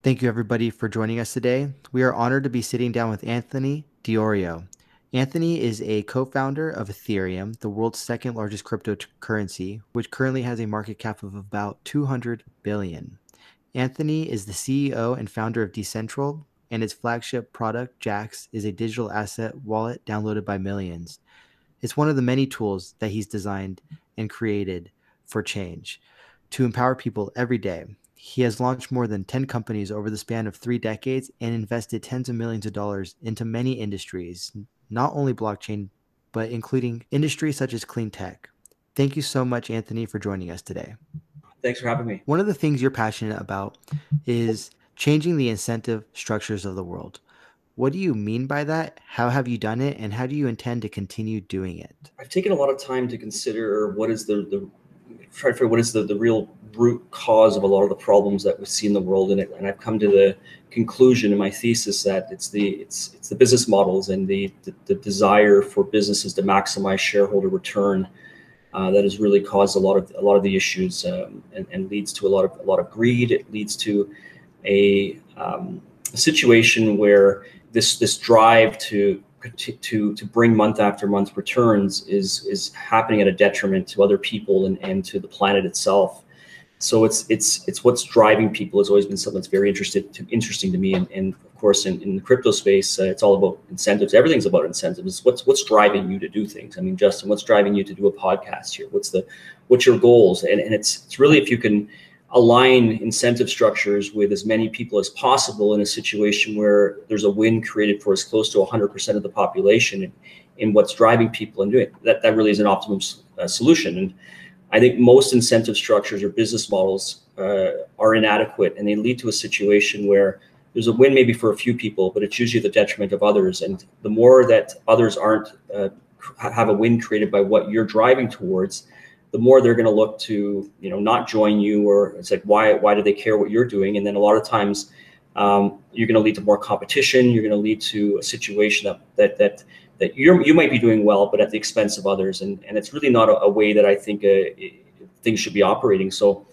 Thank you, everybody, for joining us today. We are honored to be sitting down with Anthony Iorio. Anthony is a co-founder of Ethereum, the world's second largest cryptocurrency, which currently has a market cap of about 200 billion. Anthony is the CEO and founder of Decentral, and its flagship product, Jax, is a digital asset wallet downloaded by millions. It's one of the many tools that he's designed and created for change to empower people every day. He has launched more than 10 companies over the span of 3 decades and invested tens of millions of dollars into many industries, not only blockchain, but including industries such as clean tech. Thank you so much, Anthony, for joining us today. Thanks for having me. One of the things you're passionate about is changing the incentive structures of the world. What do you mean by that? How have you done it? And how do you intend to continue doing it? I've taken a lot of time to consider what is try to figure what is the real root cause of a lot of the problems that we see in the world, and I've come to the conclusion in my thesis that it's the business models and the desire for businesses to maximize shareholder return that has really caused a lot of the issues, and leads to a lot of greed. It leads to a situation where this drive to bring month after month returns is happening at a detriment to other people and to the planet itself. So it's what's driving people has always been something that's very interesting to me. And of course, in the crypto space, it's all about incentives. Everything's about incentives. What's driving you to do things? I mean, Justin, what's driving you to do a podcast here? What's your goals? And it's really, if you can align incentive structures with as many people as possible in a situation where there's a win created for as close to 100% of the population in what's driving people and doing it, that really is an optimum solution. And I think most incentive structures or business models are inadequate, and they lead to a situation where there's a win maybe for a few people, but it's usually the detriment of others. And the more that others aren't have a win created by what you're driving towards, the more they're going to look to, not join you, or it's like, why do they care what you're doing? And then a lot of times you're going to lead to more competition. You're going to lead to a situation that you might be doing well, but at the expense of others. And it's really not a way that I think things should be operating. So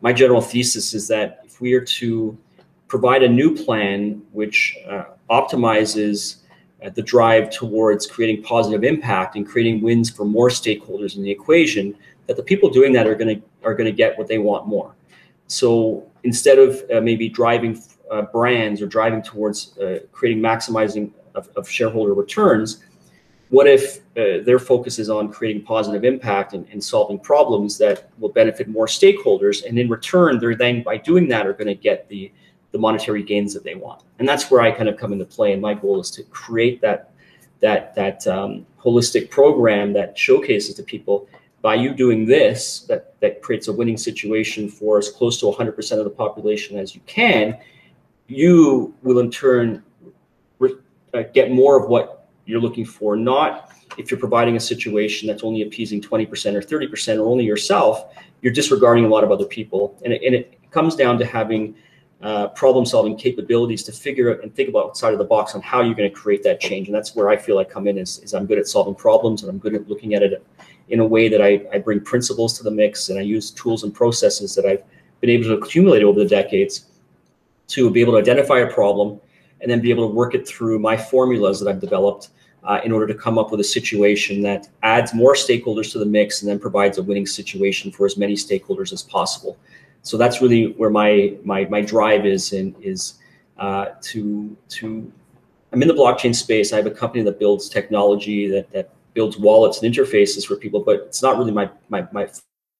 my general thesis is that if we are to provide a new plan which optimizes the drive towards creating positive impact and creating wins for more stakeholders in the equation, that the people doing that are going to get what they want more. So instead of maybe driving brands or driving towards creating maximizing of shareholder returns, what if their focus is on creating positive impact and solving problems that will benefit more stakeholders, and in return, they're then, by doing that, are going to get the monetary gains that they want. And that's where I kind of come into play. And my goal is to create that holistic program that showcases to people, by you doing this, that creates a winning situation for as close to 100% of the population as you can. You will in turn get more of what you're looking for. Not if you're providing a situation that's only appeasing 20% or 30% or only yourself, you're disregarding a lot of other people. And it comes down to having problem-solving capabilities to figure out and think about outside of the box on how you're going to create that change. And that's where I feel I come in, is I'm good at solving problems, and I'm good at looking at it in a way that I bring principles to the mix, and I use tools and processes that I've been able to accumulate over the decades to be able to identify a problem and then be able to work it through my formulas that I've developed in order to come up with a situation that adds more stakeholders to the mix and then provides a winning situation for as many stakeholders as possible. So that's really where my drive is, and is to I'm in the blockchain space. I have a company that builds technology that builds wallets and interfaces for people, but it's not really my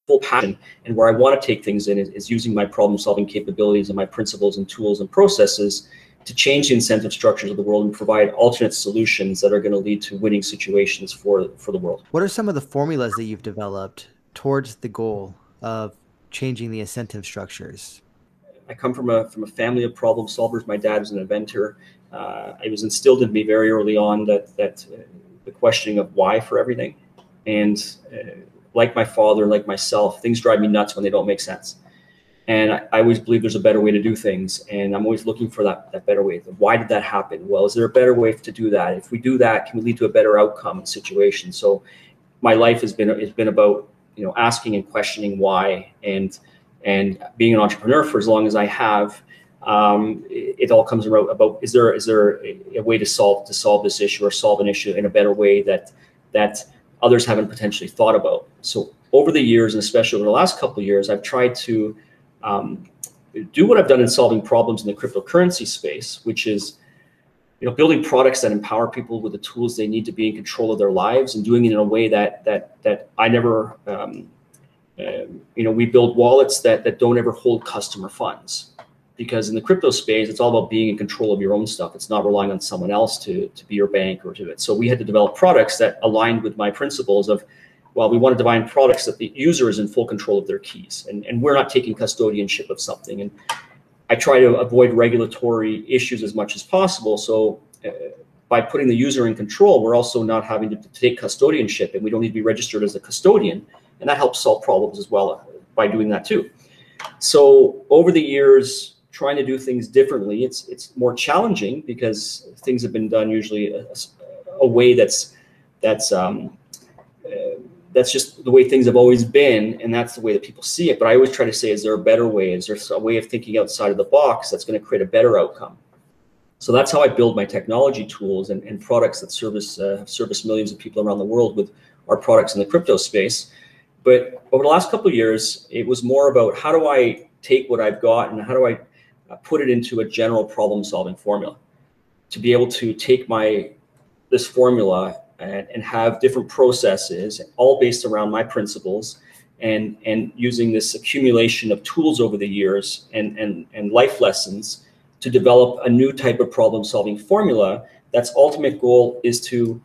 full passion. And where I want to take things in is using my problem-solving capabilities and my principles and tools and processes to change the incentive structures of the world and provide alternate solutions that are going to lead to winning situations for the world. What are some of the formulas that you've developed towards the goal of changing the incentive structures? I come from a family of problem solvers. My dad was an inventor. It was instilled in me very early on that the questioning of why for everything. And like my father, like myself, things drive me nuts when they don't make sense. And I always believe there's a better way to do things. And I'm always looking for that better way. Why did that happen? Well, is there a better way to do that? If we do that, can we lead to a better outcome and situation? So my life has been about, asking and questioning why, and being an entrepreneur for as long as I have, It all comes around about, is there a way to solve this issue, or solve an issue in a better way that others haven't potentially thought about. So over the years, and especially over the last couple of years, I've tried to do what I've done in solving problems in the cryptocurrency space, which is, building products that empower people with the tools they need to be in control of their lives, and doing it in a way that I never, we build wallets that don't ever hold customer funds. Because in the crypto space, it's all about being in control of your own stuff. It's not relying on someone else to be your bank or to it. So we had to develop products that aligned with my principles of, well, we want to design products that the user is in full control of their keys, and we're not taking custodianship of something. And I try to avoid regulatory issues as much as possible. So by putting the user in control, we're also not having to take custodianship, and we don't need to be registered as a custodian. And that helps solve problems as well by doing that too. So over the years, trying to do things differently, it's more challenging because things have been done usually a way that's just the way things have always been, and that's the way that people see it. But I always try to say, is there a better way? Is there a way of thinking outside of the box that's going to create a better outcome? So that's how I build my technology tools and products that service millions of people around the world with our products in the crypto space. But over the last couple of years, it was more about, how do I take what I've got and how do I put it into a general problem-solving formula, to be able to take this formula and have different processes, all based around my principles, and using this accumulation of tools over the years and life lessons to develop a new type of problem-solving formula. That's ultimate goal is to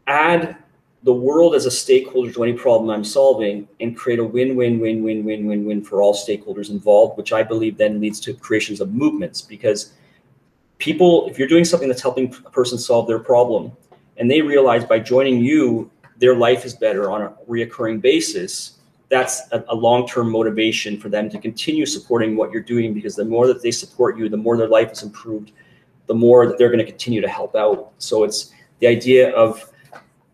add the world as a stakeholder to any problem I'm solving, and create a win-win-win-win-win-win-win for all stakeholders involved, which I believe then leads to creations of movements. Because people, if you're doing something that's helping a person solve their problem, and they realize by joining you, their life is better on a reoccurring basis, that's a long-term motivation for them to continue supporting what you're doing, because the more that they support you, the more their life is improved, the more that they're going to continue to help out. So it's the idea of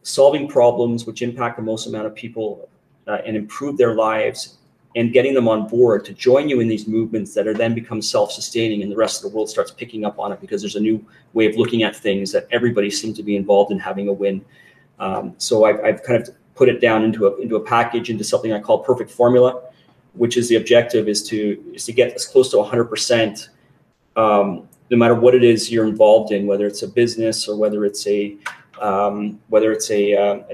solving problems which impact the most amount of people and improve their lives, and getting them on board to join you in these movements that are then become self-sustaining, and the rest of the world starts picking up on it because there's a new way of looking at things that everybody seems to be involved in having a win. So I've kind of put it down into a package, into something I call perfect formula, which is the objective is to get as close to 100%, no matter what it is you're involved in, whether it's a business or whether it's a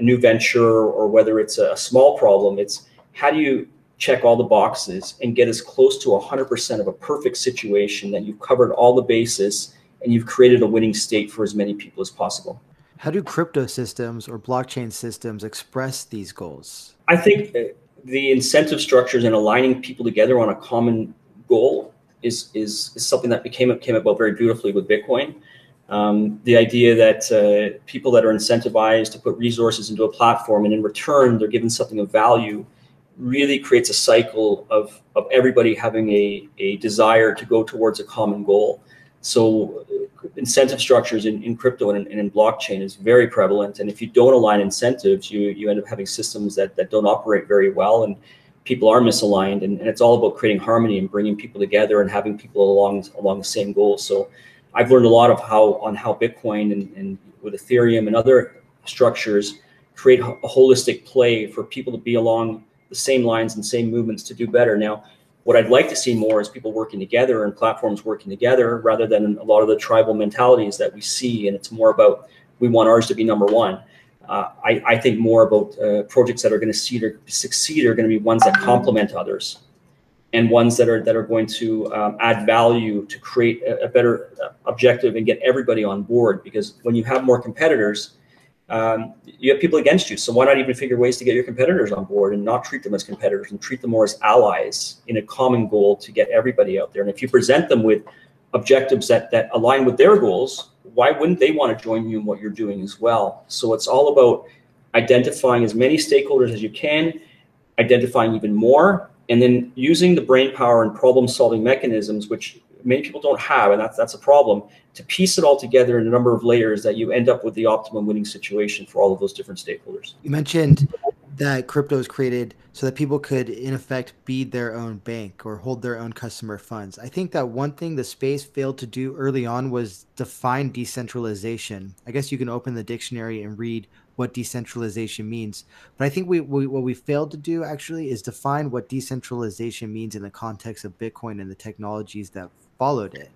new venture or whether it's a small problem. It's how do you check all the boxes and get as close to 100% of a perfect situation that you've covered all the bases and you've created a winning state for as many people as possible. How do crypto systems or blockchain systems express these goals? I think the incentive structures and aligning people together on a common goal is something that came about very beautifully with Bitcoin. The idea that people that are incentivized to put resources into a platform, and in return they're given something of value, really creates a cycle of everybody having a desire to go towards a common goal. So incentive structures in crypto and in blockchain is very prevalent. And if you don't align incentives, you end up having systems that don't operate very well, and people are misaligned. And it's all about creating harmony and bringing people together and having people along the same goal. So I've learned a lot of how Bitcoin and with Ethereum and other structures create a holistic play for people to be along the same lines and same movements to do better. Now, what I'd like to see more is people working together and platforms working together, rather than a lot of the tribal mentalities that we see. And it's more about, we want ours to be number one. I think more about projects that are going to succeed are going to be ones that complement others, and ones that are going to add value to create a better objective and get everybody on board. Because when you have more competitors, you have people against you. So why not even figure ways to get your competitors on board and not treat them as competitors and treat them more as allies in a common goal to get everybody out there? And if you present them with objectives that align with their goals, why wouldn't they want to join you in what you're doing as well? So it's all about identifying as many stakeholders as you can, identifying even more, and then using the brain power and problem solving mechanisms, which many people don't have, and that's a problem, to piece it all together in a number of layers that you end up with the optimum winning situation for all of those different stakeholders. You mentioned that crypto is created so that people could, in effect, be their own bank or hold their own customer funds. I think that one thing the space failed to do early on was define decentralization. I guess you can open the dictionary and read what decentralization means. But I think what we failed to do actually is define what decentralization means in the context of Bitcoin and the technologies that followed it.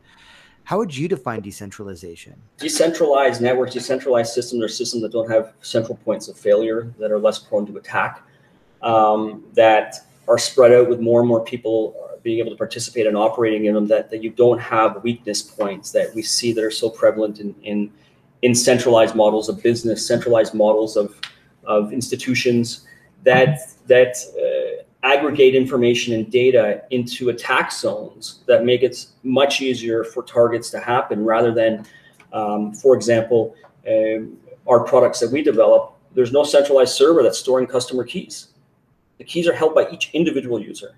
How would you define decentralization? Decentralized networks, decentralized systems are systems that don't have central points of failure, that are less prone to attack, that are spread out with more and more people being able to participate and operating in them, that you don't have weakness points that we see that are so prevalent in centralized models of business, centralized models of institutions that aggregate information and data into attack zones that make it much easier for targets to happen rather than, for example, our products that we develop, there's no centralized server that's storing customer keys. The keys are held by each individual user.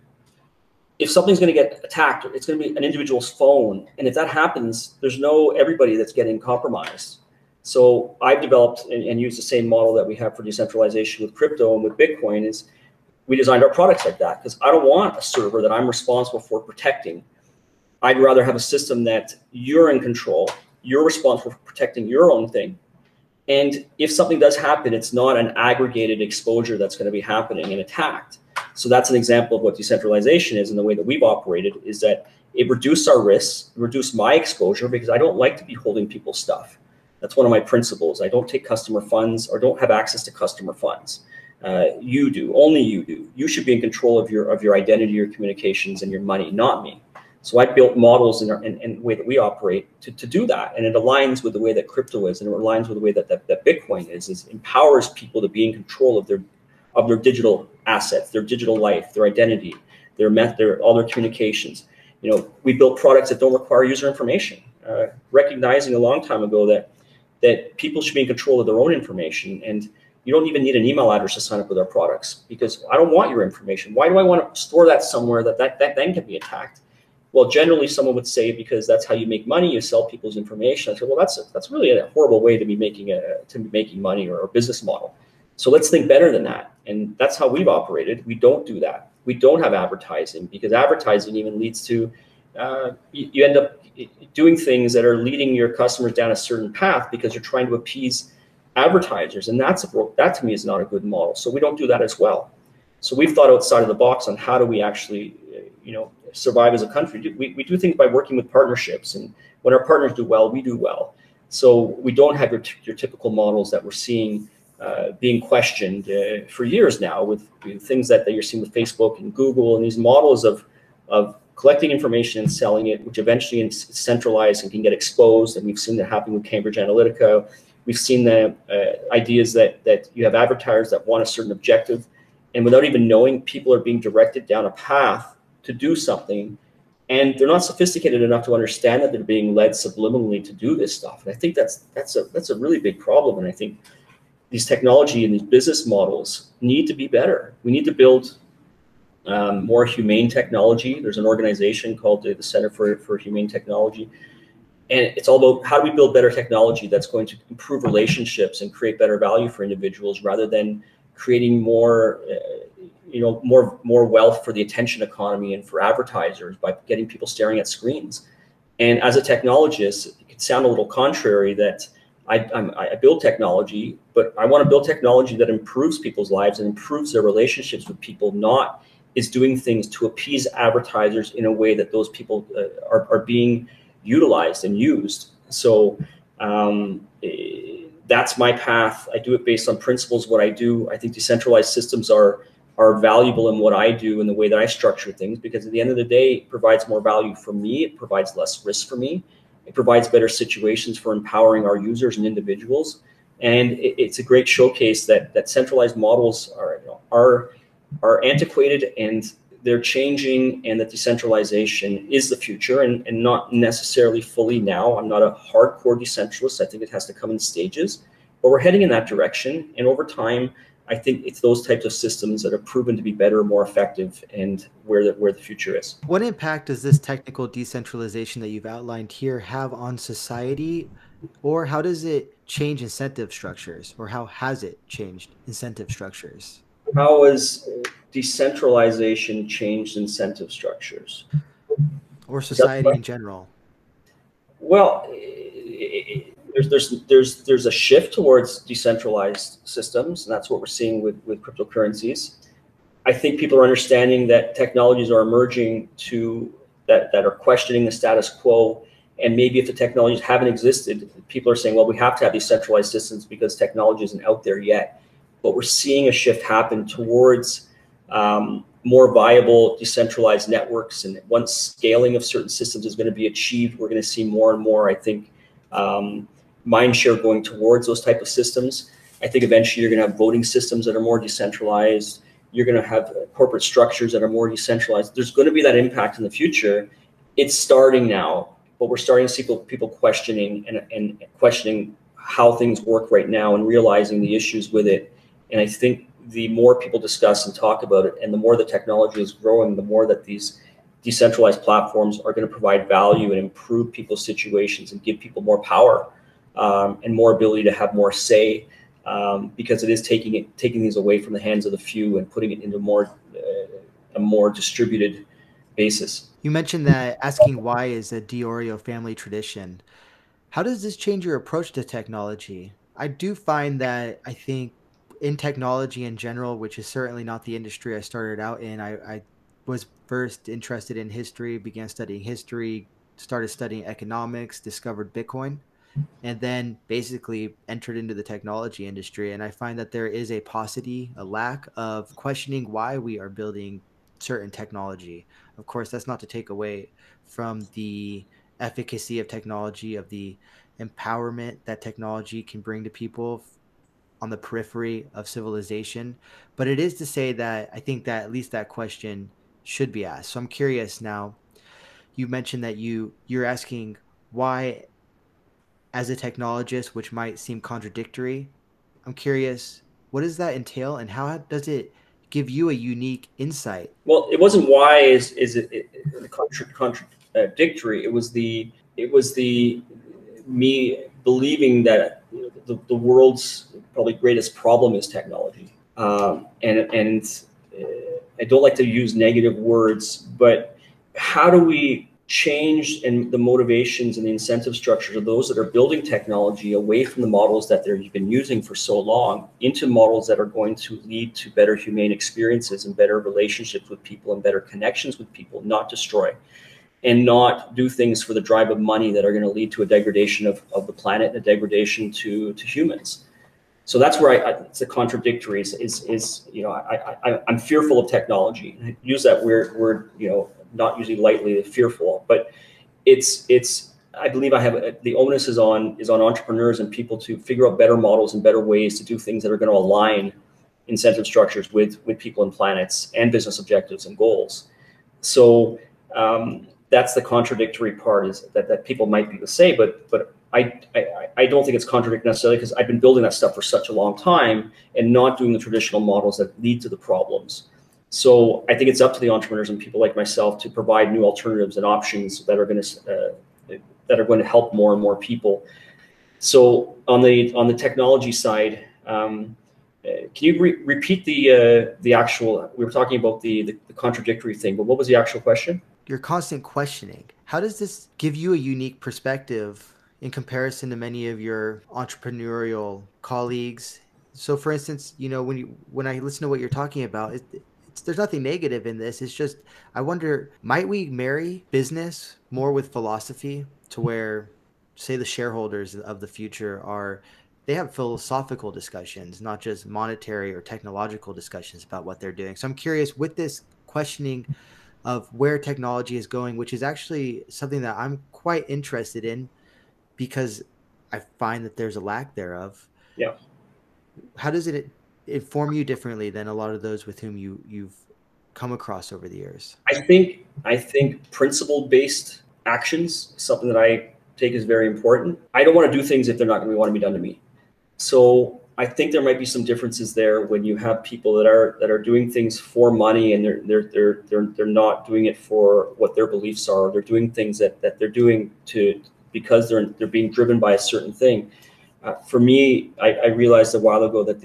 If something's going to get attacked, it's going to be an individual's phone. And if that happens, there's no everybody that's getting compromised. So I've developed and used the same model that we have for decentralization with crypto and with Bitcoin is we designed our products like that because I don't want a server that I'm responsible for protecting. I'd rather have a system that you're in control. You're responsible for protecting your own thing. And if something does happen, it's not an aggregated exposure that's going to be happening and attacked. So that's an example of what decentralization is, and the way that we've operated is that it reduced our risks, reduced my exposure because I don't like to be holding people's stuff. That's one of my principles. I don't take customer funds or don't have access to customer funds. You do, only you do. You should be in control of your identity, your communications, and your money, not me. So I built models in the way that we operate to do that. And it aligns with the way that crypto is, and it aligns with the way that Bitcoin is empowers people to be in control of their digital assets, their digital life, their identity, all their communications. You know, we built products that don't require user information, recognizing a long time ago that people should be in control of their own information. And you don't even need an email address to sign up with our products because I don't want your information. Why do I want to store that somewhere that then can be attacked? Well, generally someone would say because that's how you make money, you sell people's information. I said, well, that's really a horrible way to be making money or a business model. So let's think better than that. And that's how we've operated. We don't do that. We don't have advertising because advertising even leads to you end up doing things that are leading your customers down a certain path because you're trying to appease advertisers, and that to me is not a good model. So we don't do that as well. So we've thought outside of the box on how do we actually, survive as a country. We do things by working with partnerships, and when our partners do well, we do well. So we don't have your typical models that we're seeing being questioned for years now with things that you're seeing with Facebook and Google and these models of collecting information and selling it, which eventually is centralized and can get exposed. And we've seen that happen with Cambridge Analytica. We've seen the ideas that you have advertisers that want a certain objective, and without even knowing, people are being directed down a path to do something, and they're not sophisticated enough to understand that they're being led subliminally to do this stuff. And I think that's a really big problem. And I think these technology and these business models need to be better. We need to build more humane technology. There's an organization called the Center for Humane Technology. And it's all about how do we build better technology that's going to improve relationships and create better value for individuals rather than creating more wealth for the attention economy and for advertisers by getting people staring at screens. And as a technologist, it could sound a little contrary that I build technology, but I want to build technology that improves people's lives and improves their relationships with people, not is doing things to appease advertisers in a way that those people are being utilized and used. So that's my path. I do it based on principles, what I do. I think decentralized systems are valuable in what I do and the way that I structure things, because at the end of the day, it provides more value for me. It provides less risk for me. It provides better situations for empowering our users and individuals. And it's a great showcase that centralized models are antiquated and they're changing, and that decentralization is the future, and not necessarily fully now. I'm not a hardcore decentralist. I think it has to come in stages, but we're heading in that direction. And over time, I think it's those types of systems that are proven to be better, more effective, and where the future is. What impact does this technical decentralization that you've outlined here have on society, or how does it change incentive structures, or how has it changed incentive structures? How has decentralization changed incentive structures? or Is that the society in question? general? Well, there's a shift towards decentralized systems, and that's what we're seeing with cryptocurrencies. I think people are understanding that technologies are emerging that are questioning the status quo. And maybe if the technologies haven't existed, people are saying, well, we have to have these centralized systems because technology isn't out there yet. But we're seeing a shift happen towards more viable decentralized networks. And once scaling of certain systems is going to be achieved, we're going to see more and more, I think, mind share going towards those type of systems. I think eventually you're going to have voting systems that are more decentralized. You're going to have corporate structures that are more decentralized. There's going to be that impact in the future. It's starting now, but we're starting to see people questioning and questioning how things work right now and realizing the issues with it. And I think the more people discuss and talk about it, and the more the technology is growing, the more that these decentralized platforms are going to provide value and improve people's situations and give people more power and more ability to have more say, because it is taking these away from the hands of the few and putting it into a more distributed basis. You mentioned that asking why is a Diorio family tradition. How does this change your approach to technology? I do find that I think in technology in general, which is certainly not the industry I started out in, I was first interested in history, began studying history, started studying economics, discovered Bitcoin, and then basically entered into the technology industry. And I find that there is a paucity, a lack of questioning why we are building certain technology. Of course, that's not to take away from the efficacy of technology, of the empowerment that technology can bring to people on the periphery of civilization. But it is to say that I think that at least that question should be asked. So I'm curious now. You mentioned that you're asking why as a technologist, which might seem contradictory. I'm curious, what does that entail and how does it give you a unique insight? Well, it wasn't why is it contradictory. It was the me believing that the world's probably greatest problem is technology, and I don't like to use negative words, but how do we change and the motivations and the incentive structures of those that are building technology away from the models that they've been using for so long into models that are going to lead to better humane experiences and better relationships with people and better connections with people, not destroy, and not do things for the drive of money that are going to lead to a degradation of the planet and a degradation to humans. So that's where it's a contradictory is I'm fearful of technology. I use that word, not usually lightly, fearful, but it's I believe the onus is on entrepreneurs and people to figure out better models and better ways to do things that are going to align incentive structures with people and planets and business objectives and goals. So that's the contradictory part, is that people might be able to say, but I don't think it's contradictory necessarily, because I've been building that stuff for such a long time and not doing the traditional models that lead to the problems. So I think it's up to the entrepreneurs and people like myself to provide new alternatives and options that are going to help more and more people. So on the technology side, can you repeat the actual? We were talking about the contradictory thing, but what was the actual question? Your constant questioning. How does this give you a unique perspective in comparison to many of your entrepreneurial colleagues? So for instance, when I listen to what you're talking about, there's nothing negative in this. It's just I wonder, might we marry business more with philosophy to where say the shareholders of the future are they have philosophical discussions, not just monetary or technological discussions about what they're doing. So I'm curious with this questioning of where technology is going, which is actually something that I'm quite interested in because I find that there's a lack thereof. Yeah. How does it inform you differently than a lot of those with whom you've come across over the years? I think principle based actions is something that I take is very important. I don't want to do things if they're not going to want to be done to me. So I think there might be some differences there when you have people that are doing things for money, and they're not doing it for what their beliefs are. They're doing things that they're doing to because they're being driven by a certain thing. For me, I realized a while ago that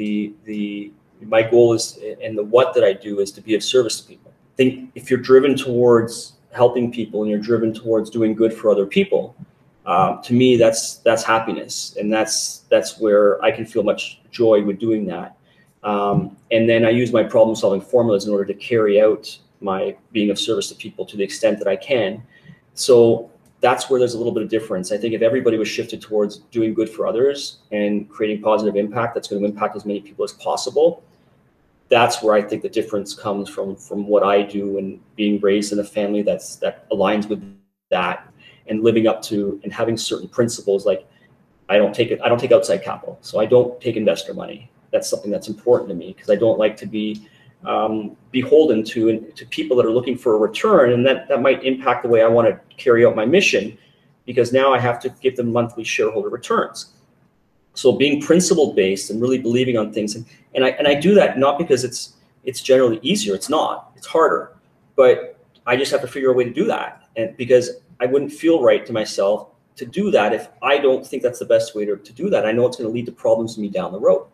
my goal is, and the what that I do is to be of service to people. I think if you're driven towards helping people and you're driven towards doing good for other people, to me, that's happiness, and that's where I can feel much joy with doing that. And then I use my problem-solving formulas in order to carry out my being of service to people to the extent that I can. So that's where there's a little bit of difference. I think if everybody was shifted towards doing good for others and creating positive impact that's going to impact as many people as possible, that's where I think the difference comes from what I do and being raised in a family that aligns with that, and living up to and having certain principles. Like I don't take outside capital, so I don't take investor money. That's something that's important to me, because I don't like to be beholden to people that are looking for a return, and that might impact the way I want to carry out my mission, because now I have to give them monthly shareholder returns. So being principle based and really believing on things, and I do that not because it's generally easier. It's not. It's harder, but I just have to figure a way to do that, and because I wouldn't feel right to myself to do that if I don't think that's the best way to do that. I know it's going to lead to problems to me down the road.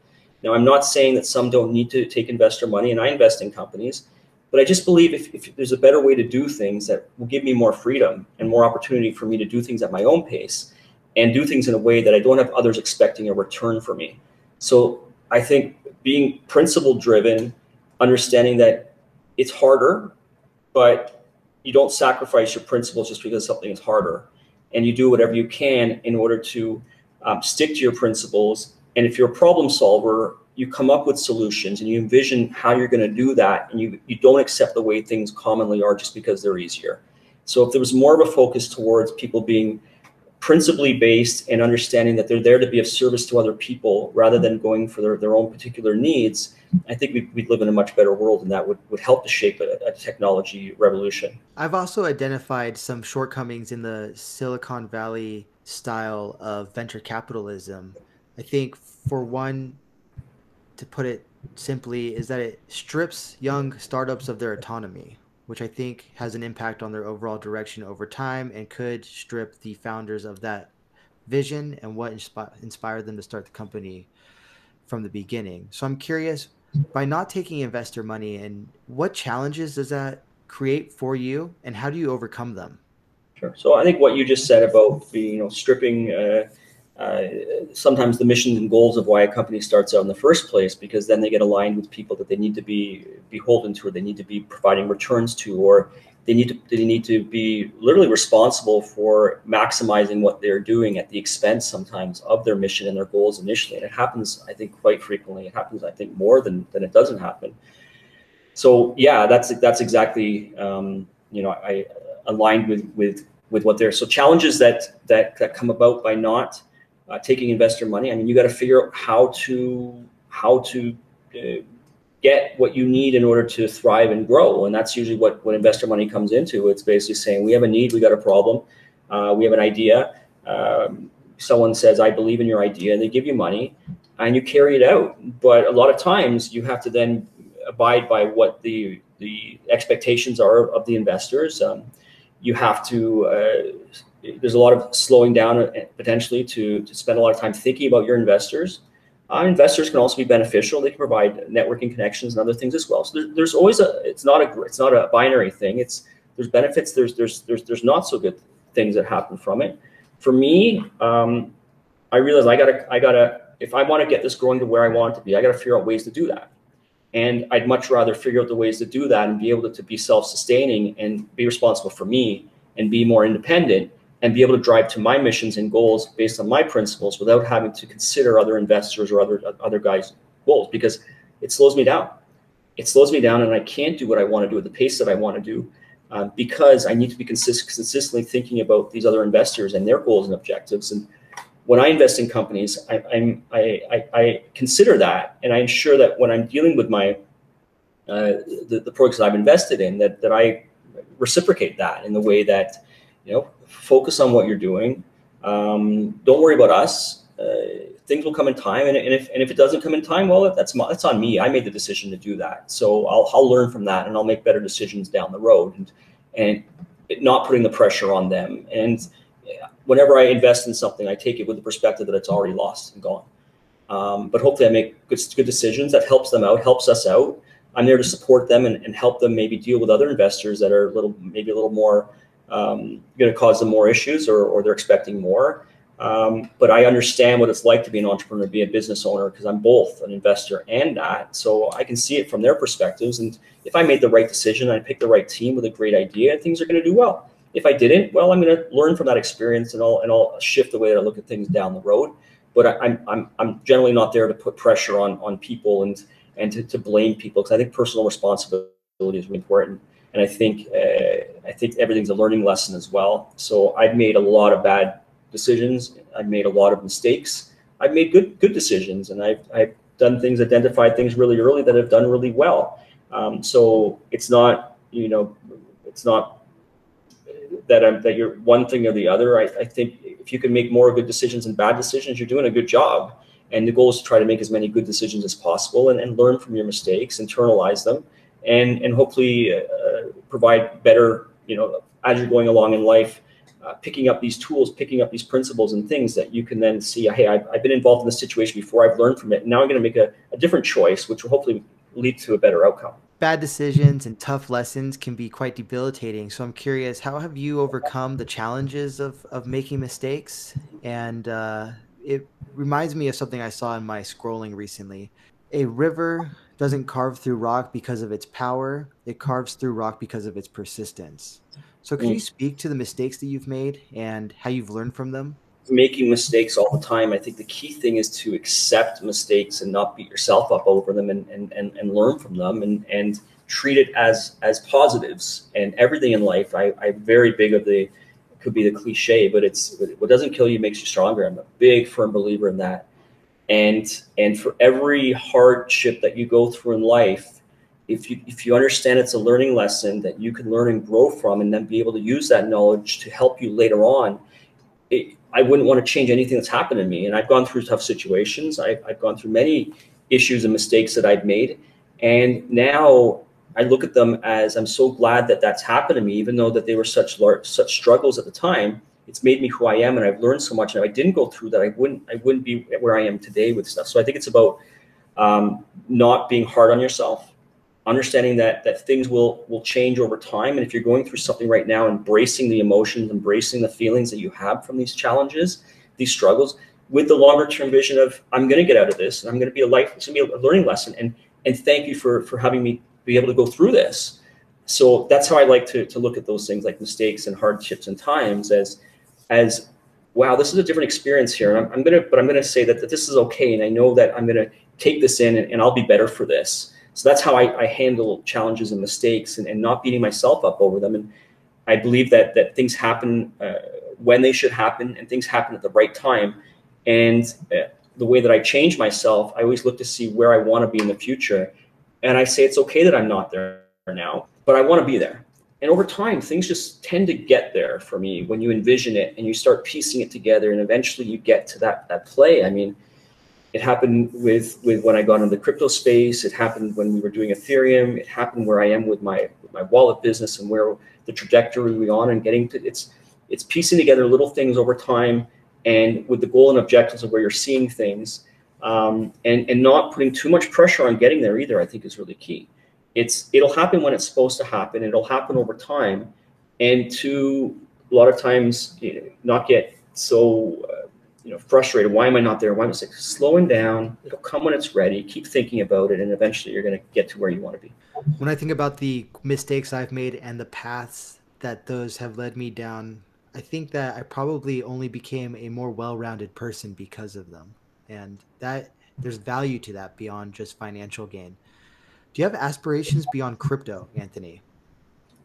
Now, I'm not saying that some don't need to take investor money, and I invest in companies, but I just believe if there's a better way to do things that will give me more freedom and more opportunity for me to do things at my own pace and do things in a way that I don't have others expecting a return for me. So I think being principle driven, understanding that it's harder, but you don't sacrifice your principles just because something is harder, and you do whatever you can in order to stick to your principles. And if you're a problem solver, you come up with solutions and you envision how you're going to do that, and you don't accept the way things commonly are just because they're easier. So if there was more of a focus towards people being principally based and understanding that they're there to be of service to other people rather than going for their own particular needs, I think we'd live in a much better world, and that would help to shape a technology revolution. I've also identified some shortcomings in the Silicon Valley style of venture capitalism. I think, for one, to put it simply, is that it strips young startups of their autonomy, which I think has an impact on their overall direction over time and could strip the founders of that vision and what inspired them to start the company from the beginning. So I'm curious, by not taking investor money, and what challenges does that create for you, and how do you overcome them? Sure. So I think what you just said about being, stripping sometimes the missions and goals of why a company starts out in the first place, because then they get aligned with people that they need to be beholden to, or they need to be providing returns to, or they need to be literally responsible for maximizing what they're doing at the expense sometimes of their mission and their goals initially. And it happens, I think, quite frequently. It happens, I think, more than it doesn't happen. So yeah, that's exactly I aligned with what they're. So challenges that come about by not taking investor money. I mean, you got to figure out how to get what you need in order to thrive and grow, and that's usually what investor money comes into. It's basically saying, we have a need, we got a problem, we have an idea. Someone says, I believe in your idea, and they give you money, and you carry it out. But a lot of times, you have to then abide by what the expectations are of the investors. You have to. There's a lot of slowing down potentially to spend a lot of time thinking about your investors. Investors can also be beneficial. They can provide networking connections and other things as well. So there's always it's not a binary thing. There's benefits. There's not so good things that happen from it. For me, I realized I gotta if I want to get this growing to where I want it to be, I got to figure out ways to do that. And I'd much rather figure out the ways to do that and be able to be self-sustaining and be responsible for me and be more independent and be able to drive to my missions and goals based on my principles without having to consider other investors or other guys' goals, because it slows me down. It slows me down, and I can't do what I want to do at the pace that I want to do because I need to be consistently thinking about these other investors and their goals and objectives. And when I invest in companies, I consider that, and I ensure that when I'm dealing with my the projects that I've invested in, that I reciprocate that in the way that, focus on what you're doing. Don't worry about us. Things will come in time, and if it doesn't come in time, well, that's on me. I made the decision to do that, so I'll learn from that, and I'll make better decisions down the road, and not putting the pressure on them. And whenever I invest in something, I take it with the perspective that it's already lost and gone. But hopefully I make good decisions that helps them out, helps us out. I'm there to support them and help them maybe deal with other investors that are maybe a little more going to cause them more issues, or they're expecting more. But I understand what it's like to be an entrepreneur, be a business owner, because I'm both an investor and that. So I can see it from their perspectives. And if I made the right decision, I picked the right team with a great idea, things are going to do well. If I didn't, well, I'm going to learn from that experience, and I'll shift the way that I look at things down the road. But I'm generally not there to put pressure on people and to blame people, because I think personal responsibility is really important. And I think everything's a learning lesson as well. So I've made a lot of bad decisions. I've made a lot of mistakes. I've made good decisions, and I've done things, identified things really early that have done really well. So it's not, it's not that you're one thing or the other. I think if you can make more good decisions than bad decisions, you're doing a good job. And the goal is to try to make as many good decisions as possible, and learn from your mistakes, internalize them, and hopefully provide better, as you're going along in life, picking up these tools, picking up these principles and things that you can then see, hey, I've been involved in this situation before, I've learned from it. Now I'm going to make a different choice, which will hopefully lead to a better outcome. Bad decisions and tough lessons can be quite debilitating. So I'm curious, how have you overcome the challenges of making mistakes? And it reminds me of something I saw in my scrolling recently. A river doesn't carve through rock because of its power, it carves through rock because of its persistence. So could you Mm. speak to the mistakes that you've made and how you've learned from them? Making mistakes all the time. I think the key thing is to accept mistakes and not beat yourself up over them, and learn from them, and treat it as positives. And everything in life, I'm very big of the, it could be the cliche, but it's what doesn't kill you makes you stronger. I'm a big firm believer in that. And for every hardship that you go through in life, if you understand it's a learning lesson that you can learn and grow from, and then be able to use that knowledge to help you later on, I wouldn't want to change anything that's happened to me. And I've gone through tough situations. I've gone through many issues and mistakes that I've made. And now I look at them as, I'm so glad that that's happened to me, even though that they were such struggles at the time. It's made me who I am, and I've learned so much. And if I didn't go through that, I wouldn't be where I am today with stuff. So I think it's about not being hard on yourself, understanding that things will change over time. And if you're going through something right now, embracing the emotions, embracing the feelings that you have from these challenges, these struggles, with the longer term vision of, I'm going to get out of this, and I'm going to be it's going to be a learning lesson. And thank you for having me be able to go through this. So that's how I like to look at those things, like mistakes and hardships and times, as wow, this is a different experience here. And I'm gonna say that this is okay, and I know that I'm gonna take this in, and I'll be better for this. So that's how I handle challenges and mistakes, and not beating myself up over them. And I believe that things happen when they should happen, and things happen at the right time. And the way that I change myself, I always look to see where I want to be in the future. And I say it's okay that I'm not there now, but I want to be there. And over time, things just tend to get there for me when you envision it and you start piecing it together, and eventually you get to that play. I mean, it happened with when I got into the crypto space. It happened when we were doing Ethereum. It happened where I am with my wallet business, and where the trajectory we're on, and getting to it's piecing together little things over time, and with the goal and objectives of where you're seeing things, and not putting too much pressure on getting there either, I think is really key. It'll happen when it's supposed to happen. It'll happen over time, and to a lot of times, not get so frustrated. Why am I not there? Why am I sick? Slowing down. It'll come when it's ready. Keep thinking about it, and eventually you're going to get to where you want to be. When I think about the mistakes I've made and the paths that those have led me down, I think that I probably only became a more well-rounded person because of them. And that there's value to that beyond just financial gain. Do you have aspirations beyond crypto, Anthony?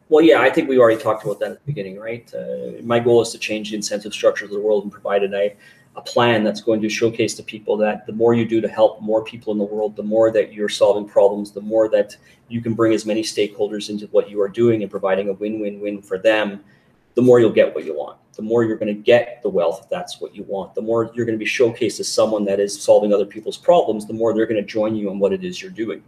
Well, yeah, I think we already talked about that at the beginning, right? My goal is to change the incentive structure of the world, and provide a plan that's going to showcase to people that the more you do to help more people in the world, the more that you're solving problems, the more that you can bring as many stakeholders into what you are doing and providing a win-win-win for them, the more you'll get what you want. The more you're going to get the wealth, if that's what you want. The more you're going to be showcased as someone that is solving other people's problems, the more they're going to join you on what it is you're doing.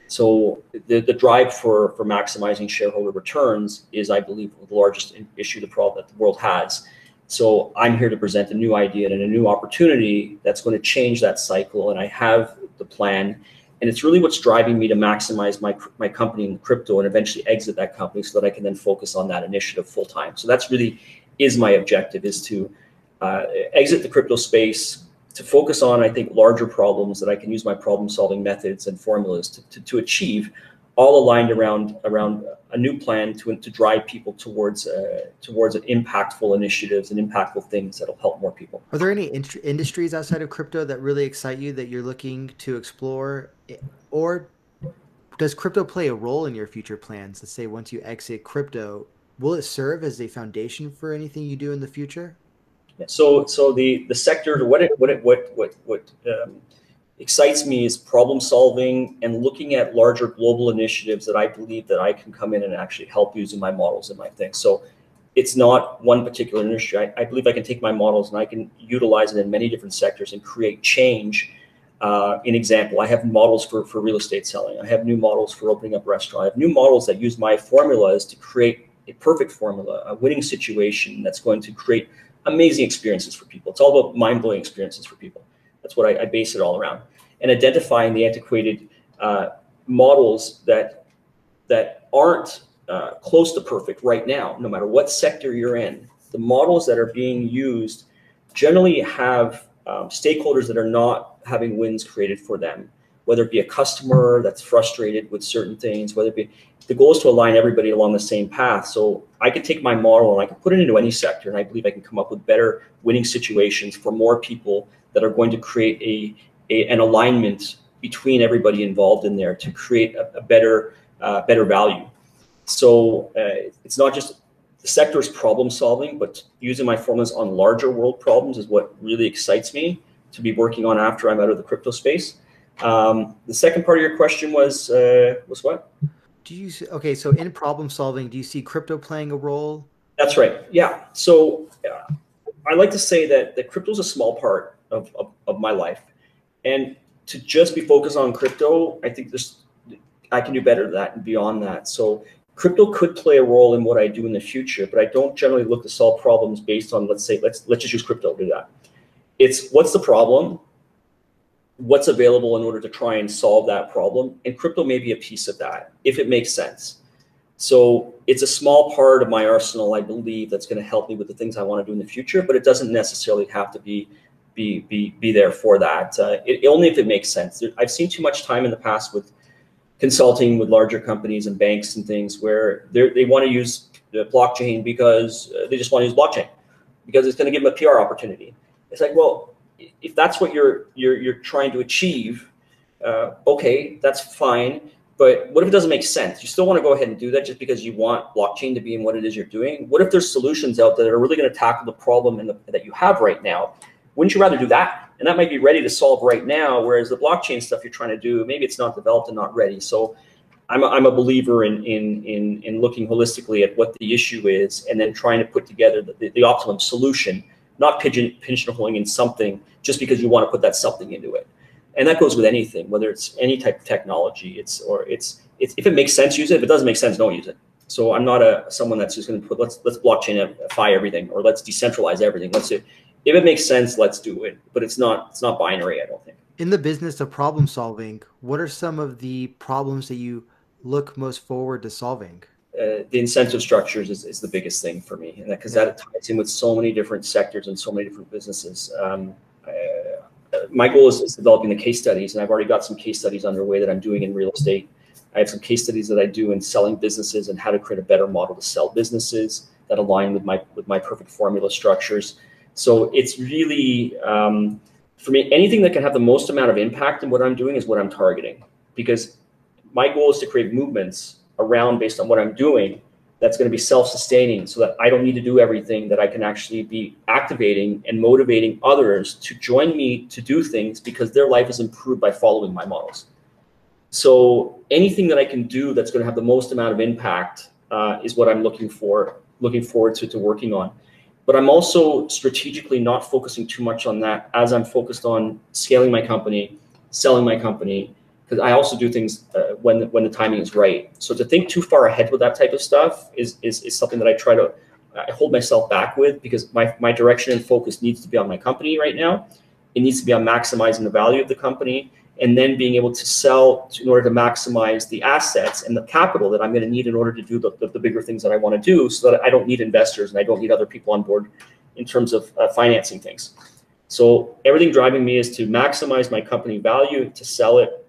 So the drive for maximizing shareholder returns is, I believe, the largest issue, the problem that the world has. So I'm here to present a new idea and a new opportunity that's going to change that cycle. And I have the plan. And it's really what's driving me to maximize my company in crypto and eventually exit that company so that I can then focus on that initiative full time. So that's really is my objective, is to exit the crypto space, to focus on, I think, larger problems that I can use my problem solving methods and formulas to achieve, all aligned around a new plan to drive people towards impactful initiatives and impactful things that'll help more people. Are there any industries outside of crypto that really excite you that you're looking to explore? Or does crypto play a role in your future plans? Let's say once you exit crypto, will it serve as a foundation for anything you do in the future? So the sector, what excites me is problem solving and looking at larger global initiatives that I believe that I can come in and actually help using my models and my things. So it's not one particular industry. I believe I can take my models and I can utilize it in many different sectors and create change. In example, I have models for real estate selling. I have new models for opening up restaurant. I have new models that use my formulas to create a perfect formula, a winning situation that's going to create amazing experiences for people. It's all about mind-blowing experiences for people. That's what I base it all around. And identifying the antiquated models that aren't close to perfect right now, no matter what sector you're in. The models that are being used generally have stakeholders that are not having wins created for them, whether it be a customer that's frustrated with certain things, whether it be, the goal is to align everybody along the same path. So I could take my model and I can put it into any sector, and I believe I can come up with better winning situations for more people that are going to create an alignment between everybody involved in there to create a better value. So it's not just the sector is problem solving, but using my formulas on larger world problems is what really excites me to be working on after I'm out of the crypto space. The second part of your question was what? Do you okay? So in problem solving, do you see crypto playing a role? That's right. Yeah. So I like to say that crypto is a small part of my life, and to just be focused on crypto, I think I can do better than that and beyond that. So crypto could play a role in what I do in the future, but I don't generally look to solve problems based on, let's just use crypto to do that. It's what's the problem, what's available in order to try and solve that problem, and crypto may be a piece of that if it makes sense. So it's a small part of my arsenal, I believe, that's going to help me with the things I want to do in the future, but it doesn't necessarily have to be there for that. Only if it makes sense. I've seen too much time in the past with consulting with larger companies and banks and things where they want to use the blockchain because they just want to use blockchain because it's going to give them a PR opportunity. It's like, well, if that's what you're trying to achieve, okay, that's fine. But what if it doesn't make sense? You still want to go ahead and do that just because you want blockchain to be in what it is you're doing? What if there's solutions out there that are really going to tackle the problem that you have right now? Wouldn't you rather do that? And that might be ready to solve right now, whereas the blockchain stuff you're trying to do, maybe it's not developed and not ready. So I'm a believer in looking holistically at what the issue is and then trying to put together the optimum solution, not pigeonholing in something just because you want to put that something into it. And that goes with anything, whether it's any type of technology. It's if it makes sense, use it. If it doesn't make sense, don't use it. So I'm not someone that's just going to put let's blockchainify everything or let's decentralize everything. Let's do, if it makes sense, let's do it. But it's not binary, I don't think. In the business of problem solving, what are some of the problems that you look most forward to solving? The incentive structures is the biggest thing for me, and because that ties in with so many different sectors and so many different businesses. My goal is developing the case studies, and I've already got some case studies underway that I'm doing in real estate. I have some case studies that I do in selling businesses and how to create a better model to sell businesses that align with my perfect formula structures. So it's really, for me, anything that can have the most amount of impact in what I'm doing is what I'm targeting, because my goal is to create movements around based on what I'm doing that's going to be self-sustaining so that I don't need to do everything, that I can actually be activating and motivating others to join me to do things because their life is improved by following my models. So anything that I can do that's going to have the most amount of impact is what I'm looking forward to working on. But I'm also strategically not focusing too much on that as I'm focused on scaling my company, selling my company, because I also do things when the timing is right. So to think too far ahead with that type of stuff is something that I try to I hold myself back with, because my direction and focus needs to be on my company right now. It needs to be on maximizing the value of the company, and then being able to sell in order to maximize the assets and the capital that I'm going to need in order to do the bigger things that I want to do, so that I don't need investors and I don't need other people on board in terms of financing things. So everything driving me is to maximize my company value, to sell it,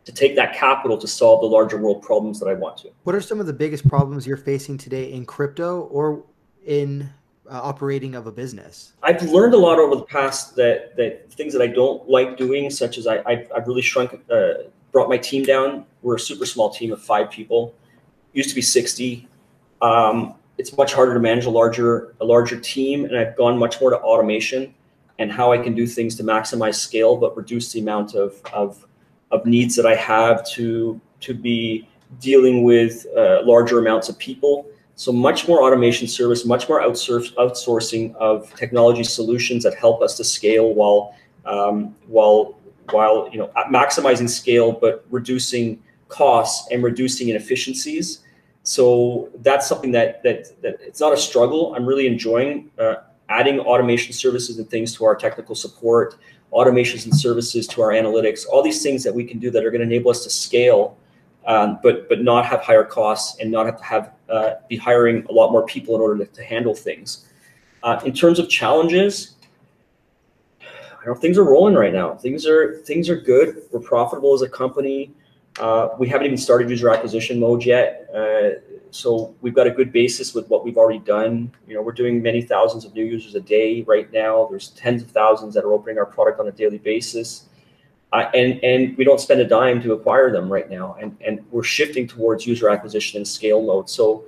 to take that capital to solve the larger world problems that I want to. What are some of the biggest problems you're facing today in crypto or in operating of a business? I've learned a lot over the past that things that I don't like doing, such as I've really shrunk, brought my team down. We're a super small team of 5 people. Used to be 60. It's much harder to manage a larger team, and I've gone much more to automation and how I can do things to maximize scale, but reduce the amount of needs that I have to be dealing with larger amounts of people. So much more automation service, much more outsourcing of technology solutions that help us to scale while maximizing scale, but reducing costs and reducing inefficiencies. So that's something that it's not a struggle. I'm really enjoying adding automation services and things to our technical support, automations and services to our analytics, all these things that we can do that are going to enable us to scale, but not have higher costs and not have to be hiring a lot more people in order to handle things. In terms of challenges, I don't know, things are rolling right now. Things are good. We're profitable as a company. We haven't even started user acquisition mode yet. So we've got a good basis with what we've already done. We're doing many thousands of new users a day right now. There's tens of thousands that are opening our product on a daily basis. And we don't spend a dime to acquire them right now. And we're shifting towards user acquisition and scale mode. So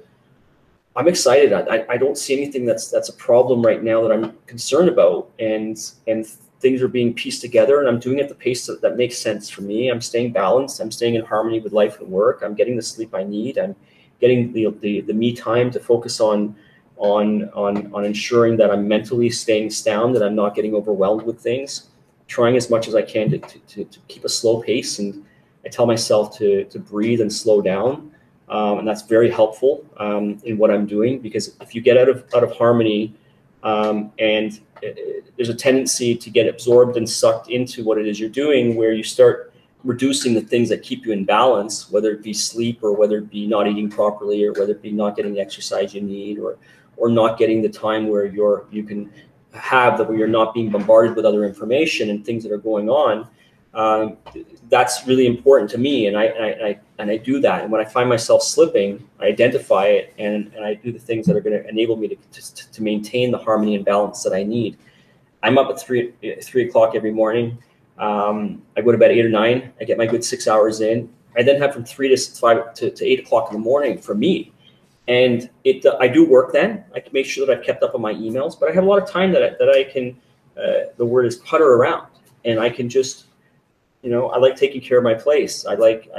I'm excited. I don't see anything that's a problem right now that I'm concerned about. And things are being pieced together, and I'm doing it at the pace that makes sense for me. I'm staying balanced. I'm staying in harmony with life and work. I'm getting the sleep I need. I'm getting the me time to focus on ensuring that I'm mentally staying sound, that I'm not getting overwhelmed with things. Trying as much as I can to keep a slow pace, and I tell myself to breathe and slow down, and that's very helpful in what I'm doing, because if you get out of harmony, and there's a tendency to get absorbed and sucked into what it is you're doing, where you start reducing the things that keep you in balance, whether it be sleep, or whether it be not eating properly, or whether it be not getting the exercise you need, or not getting the time where you can have that, where you're not being bombarded with other information and things that are going on. That's really important to me, and I do that. And when I find myself slipping, I identify it, and I do the things that are going to enable me to maintain the harmony and balance that I need. I'm up at 3 o'clock every morning. I go to bed 8 or 9. I get my good 6 hours in. I then have from 3 to 5 to 8 o'clock in the morning for me. And I do work then. I can make sure that I've kept up on my emails, but I have a lot of time that I can, the word is putter around, and I can just, I like taking care of my place. I like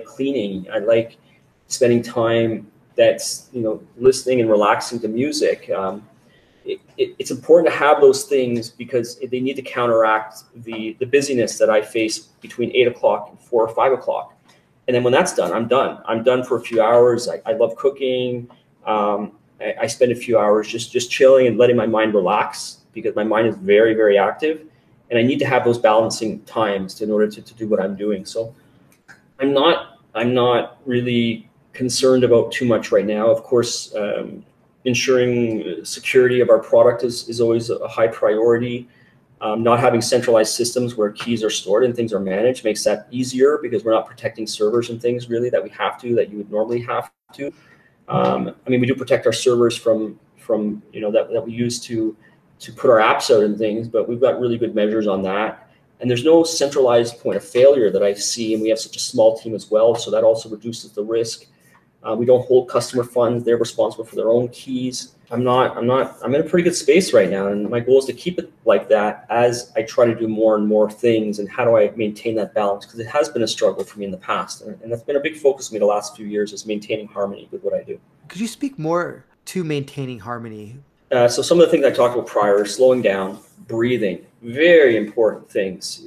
cleaning. I like spending time that's, listening and relaxing to music. It's important to have those things, because they need to counteract the busyness that I face between 8 o'clock and 4 or 5 o'clock. And then when that's done, I'm done. I'm done for a few hours. I love cooking. I spend a few hours just chilling and letting my mind relax, because my mind is very, very active. And I need to have those balancing times in order to do what I'm doing. So I'm not really concerned about too much right now. Of course, ensuring security of our product is always a high priority. Not having centralized systems where keys are stored and things are managed makes that easier, because we're not protecting servers and things really that you would normally have to. We do protect our servers from that we use to put our apps out and things, but we've got really good measures on that. And there's no centralized point of failure that I see, and we have such a small team as well, so that also reduces the risk. We don't hold customer funds. They're responsible for their own keys. I'm in a pretty good space right now, and my goal is to keep it like that as I try to do more and more things. And how do I maintain that balance? Because it has been a struggle for me in the past, and that's been a big focus for me the last few years, is maintaining harmony with what I do. Could you speak more to maintaining harmony? So some of the things I talked about prior: slowing down, breathing, very important things.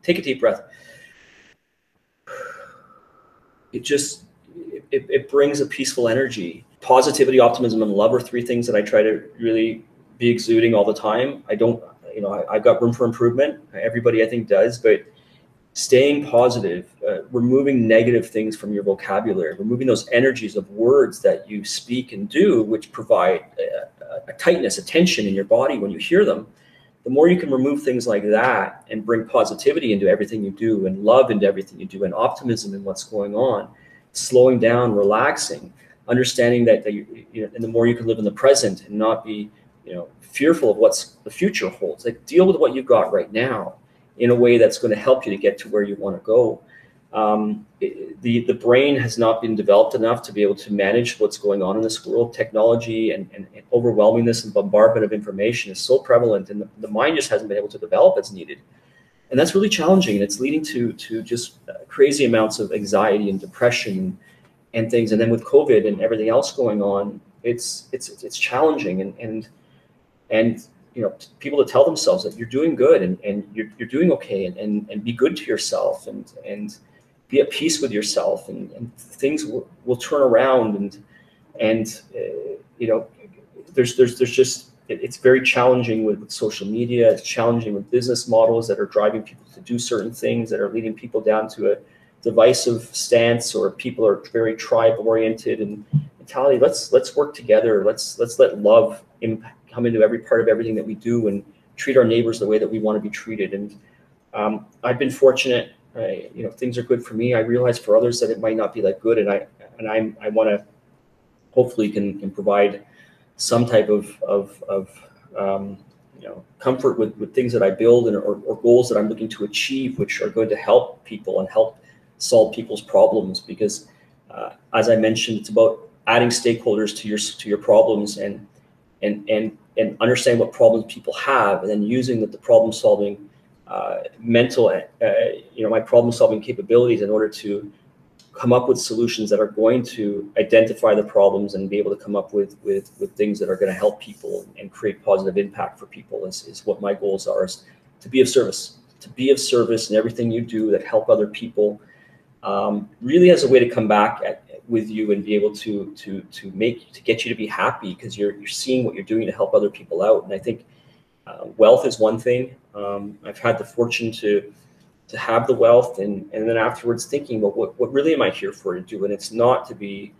Take a deep breath. It brings a peaceful energy. positivity, optimism, and love are three things that I try to really be exuding all the time. I don't, I've got room for improvement. Everybody I think does, but staying positive, removing negative things from your vocabulary, removing those energies of words that you speak and do, which provide a tightness, a tension in your body when you hear them. The more you can remove things like that and bring positivity into everything you do, and love into everything you do, and optimism in what's going on, slowing down, relaxing, understanding that and the more you can live in the present and not be, fearful of what's the future holds. Like, deal with what you've got right now in a way that's going to help you to get to where you want to go. The brain has not been developed enough to be able to manage what's going on in this world. Technology and overwhelmingness and bombardment of information is so prevalent, and the mind just hasn't been able to develop as needed. And that's really challenging, and it's leading to just crazy amounts of anxiety and depression and things. And then with COVID and everything else going on, it's challenging, and people to tell themselves that you're doing good, and you're doing okay, and be good to yourself, and be at peace with yourself, and things will turn around, and there's just it's very challenging with social media. It's challenging with business models that are driving people to do certain things, that are leading people down to a divisive stance, or people are very tribe oriented and mentality. Let's work together. Let's let love come into every part of everything that we do, and treat our neighbors the way that we want to be treated. And I've been fortunate. Things are good for me. I realize for others that it might not be that good, and I want to hopefully can provide some type of comfort with things that I build, or goals that I'm looking to achieve, which are going to help people and help solve people's problems. Because as I mentioned, it's about adding stakeholders to your problems, and understand what problems people have, and then using the problem solving my problem solving capabilities in order to come up with solutions that are going to identify the problems, and be able to come up with things that are going to help people and create positive impact for people. Is what my goals are, is to be of service in everything you do, that help other people, really as a way to come back with you, and be able to get you to be happy, because you're seeing what you're doing to help other people out. And I think wealth is one thing. I've had the fortune to have the wealth, and then afterwards thinking, well, what really am I here for to do? And it's not to be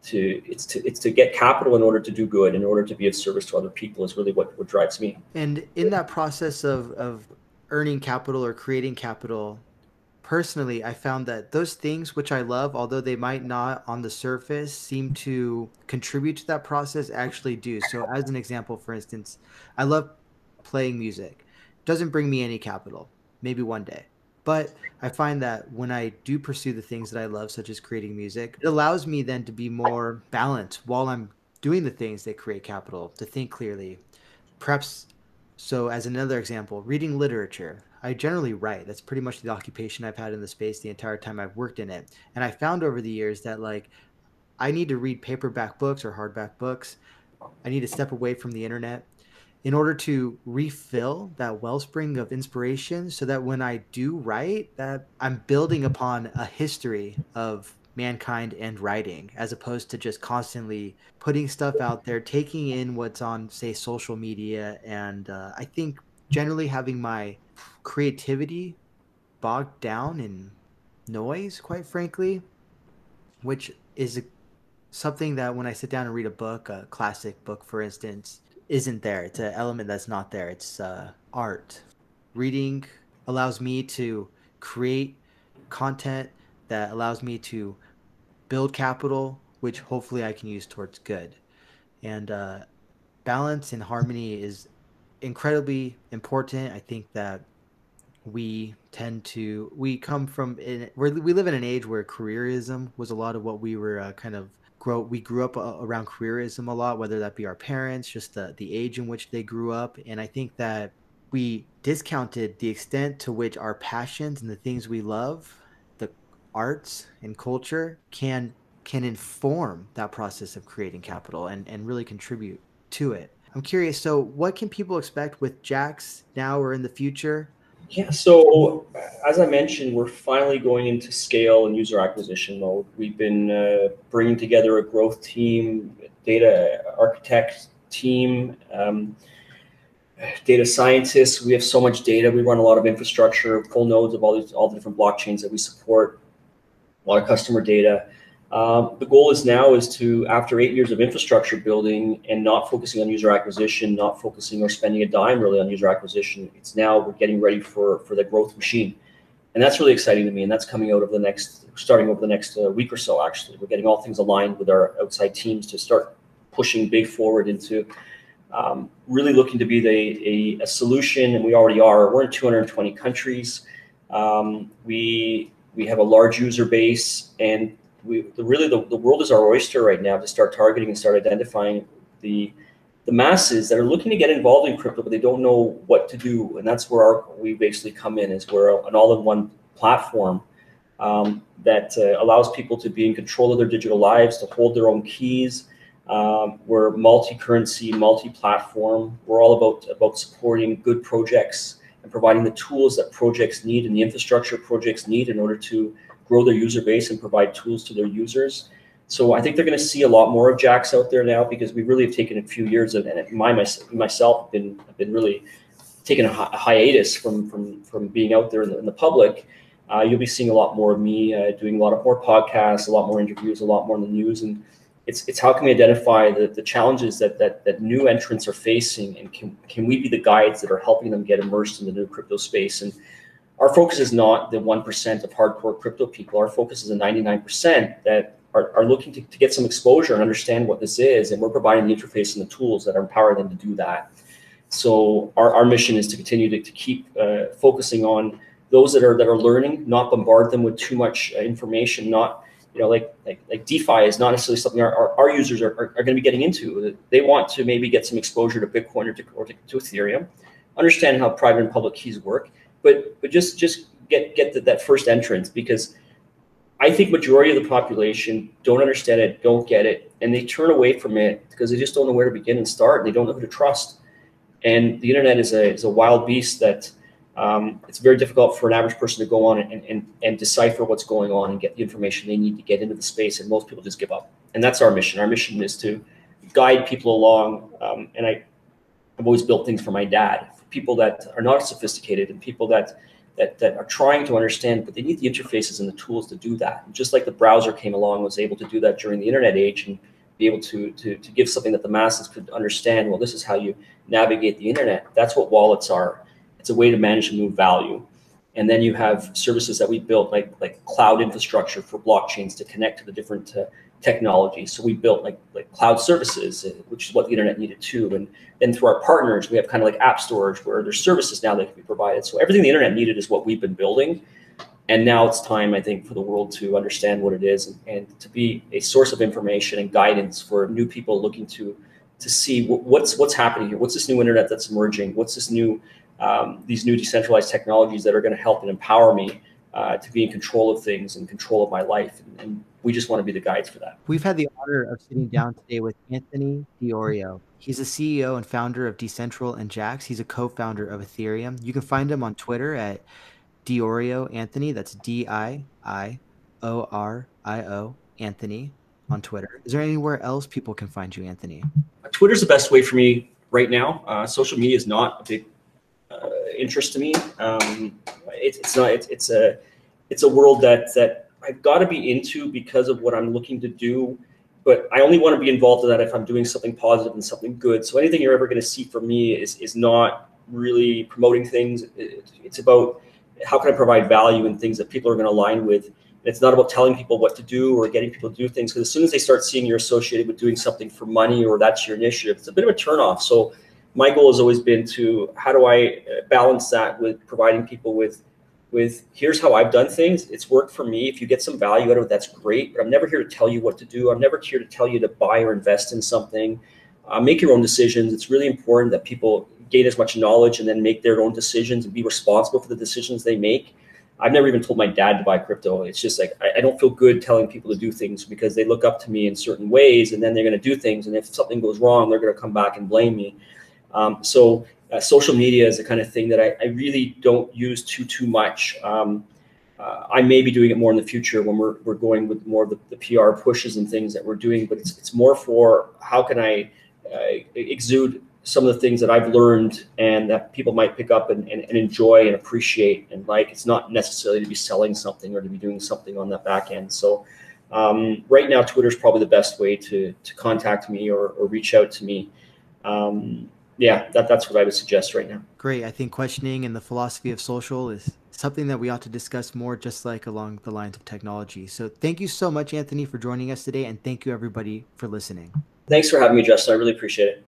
it's to get capital in order to do good, in order to be of service to other people, is really what drives me. And in that process of earning capital or creating capital, personally, I found that those things which I love, although they might not on the surface seem to contribute to that process, actually do. So, as an example, for instance, I love playing music. Doesn't bring me any capital, maybe one day. But I find that when I do pursue the things that I love, such as creating music, it allows me then to be more balanced while I'm doing the things that create capital, to think clearly. Perhaps, so as another example, reading literature. I generally write. That's pretty much the occupation I've had in the space the entire time I've worked in it. And I found over the years that, like, I need to read paperback books or hardback books. I need to step away from the internet in order to refill that wellspring of inspiration, so that when I do write, that I'm building upon a history of mankind and writing, as opposed to just constantly putting stuff out there, taking in what's on, say, social media. And I think generally having my creativity bogged down in noise, quite frankly, which is something that when I sit down and read a book, a classic book, for instance, isn't there. It's an element that's not there. It's art. Reading allows me to create content that allows me to build capital, which hopefully I can use towards good. And balance and harmony is incredibly important. I think that we come from we live in an age where careerism was a lot of what we were we grew up around careerism a lot, whether that be our parents, just the age in which they grew up. And I think that we discounted the extent to which our passions and the things we love, the arts and culture, can inform that process of creating capital, and really contribute to it. I'm curious, so what can people expect with Jax now or in the future? Yeah, so as I mentioned, we're finally going into scale and user acquisition mode. We've been bringing together a growth team, data architect team, data scientists. We have so much data. We run a lot of infrastructure, full nodes of all the different blockchains that we support, a lot of customer data. The goal is now is to, after 8 years of infrastructure building and not focusing on user acquisition, not focusing or spending a dime really on user acquisition, it's now we're getting ready for the growth machine. And that's really exciting to me. And that's coming out of the next, starting over the next week or so, actually. We're getting all things aligned with our outside teams to start pushing big forward into really looking to be a solution. And we already are. We're in 220 countries. We have a large user base, and really the world is our oyster right now to start targeting and start identifying the masses that are looking to get involved in crypto, but they don't know what to do. And that's where we basically come in, is we're an all-in-one platform that allows people to be in control of their digital lives, to hold their own keys. We're multi-currency, multi-platform. We're all about supporting good projects and providing the tools that projects need and the infrastructure projects need in order to grow their user base and provide tools to their users. So I think they're going to see a lot more of Jax out there now, because we really have taken a few years of, and myself have been really taking a hiatus from being out there in the public. You'll be seeing a lot more of me doing a lot of more podcasts, a lot more interviews, a lot more in the news, and it's how can we identify the challenges that new entrants are facing, and can we be the guides that are helping them get immersed in the new crypto space. And our focus is not the 1% of hardcore crypto people. Our focus is the 99% that are looking to get some exposure and understand what this is, and we're providing the interface and the tools that empower them to do that. So our mission is to continue to keep focusing on those that are learning, not bombard them with too much information, not, like DeFi is not necessarily something our users are going to be getting into. They want to maybe get some exposure to Bitcoin or to Ethereum, understand how private and public keys work, but just get that first entrance, because I think majority of the population don't understand it, don't get it, and they turn away from it because they just don't know where to begin and start, and they don't know who to trust. And the internet is a wild beast that it's very difficult for an average person to go on and decipher what's going on and get the information they need to get into the space, and most people just give up. And that's our mission. Our mission is to guide people along, and I've always built things for my dad, for people that are not sophisticated and people that are trying to understand, but they need the interfaces and the tools to do that. And just like the browser came along, was able to do that during the internet age, and be able to give something that the masses could understand. Well, this is how you navigate the internet. That's what wallets are. It's a way to manage and move value. And then you have services that we built, like cloud infrastructure for blockchains to connect to the different technologies. So we built like cloud services, which is what the internet needed too. And then through our partners, we have kind of like app stores where there's services now that can be provided. So everything the internet needed is what we've been building. And now it's time, I think, for the world to understand what it is, and to be a source of information and guidance for new people looking to see what's happening here. What's this new internet that's emerging? What's this new these new decentralized technologies that are going to help and empower me to be in control of things and control of my life. And we just want to be the guides for that. We've had the honor of sitting down today with Anthony Iorio. He's the CEO and founder of Decentral and Jax. He's a co-founder of Ethereum. You can find him on Twitter at Diorio Anthony. That's Diorio Anthony on Twitter. Is there anywhere else people can find you, Anthony? Twitter's the best way for me right now. Social media is not a big interest to me. It's not. It's a world that I've got to be into because of what I'm looking to do. But I only want to be involved in that if I'm doing something positive and something good. So anything you're ever going to see from me is not really promoting things. It's about how can I provide value in things that people are going to align with. And it's not about telling people what to do or getting people to do things, because as soon as they start seeing you're associated with doing something for money or that's your initiative, it's a bit of a turnoff. So my goal has always been to, how do I balance that with providing people with here's how I've done things. It's worked for me. If you get some value out of it, that's great. But I'm never here to tell you what to do. I'm never here to tell you to buy or invest in something. Make your own decisions. It's really important that people gain as much knowledge and then make their own decisions and be responsible for the decisions they make. I've never even told my dad to buy crypto. It's just like, I don't feel good telling people to do things because they look up to me in certain ways, and then they're going to do things. And if something goes wrong, they're going to come back and blame me. So social media is the kind of thing that I really don't use too much. I may be doing it more in the future when we're going with more of the PR pushes and things that we're doing, but it's more for how can I exude some of the things that I've learned and that people might pick up and enjoy and appreciate and like. It's not necessarily to be selling something or to be doing something on that back end. So right now, Twitter is probably the best way to contact me or reach out to me. Yeah, that's what I would suggest right now. Great. I think questioning and the philosophy of social is something that we ought to discuss more, just like along the lines of technology. So thank you so much, Anthony, for joining us today, and thank you everybody for listening. Thanks for having me, Justin. I really appreciate it.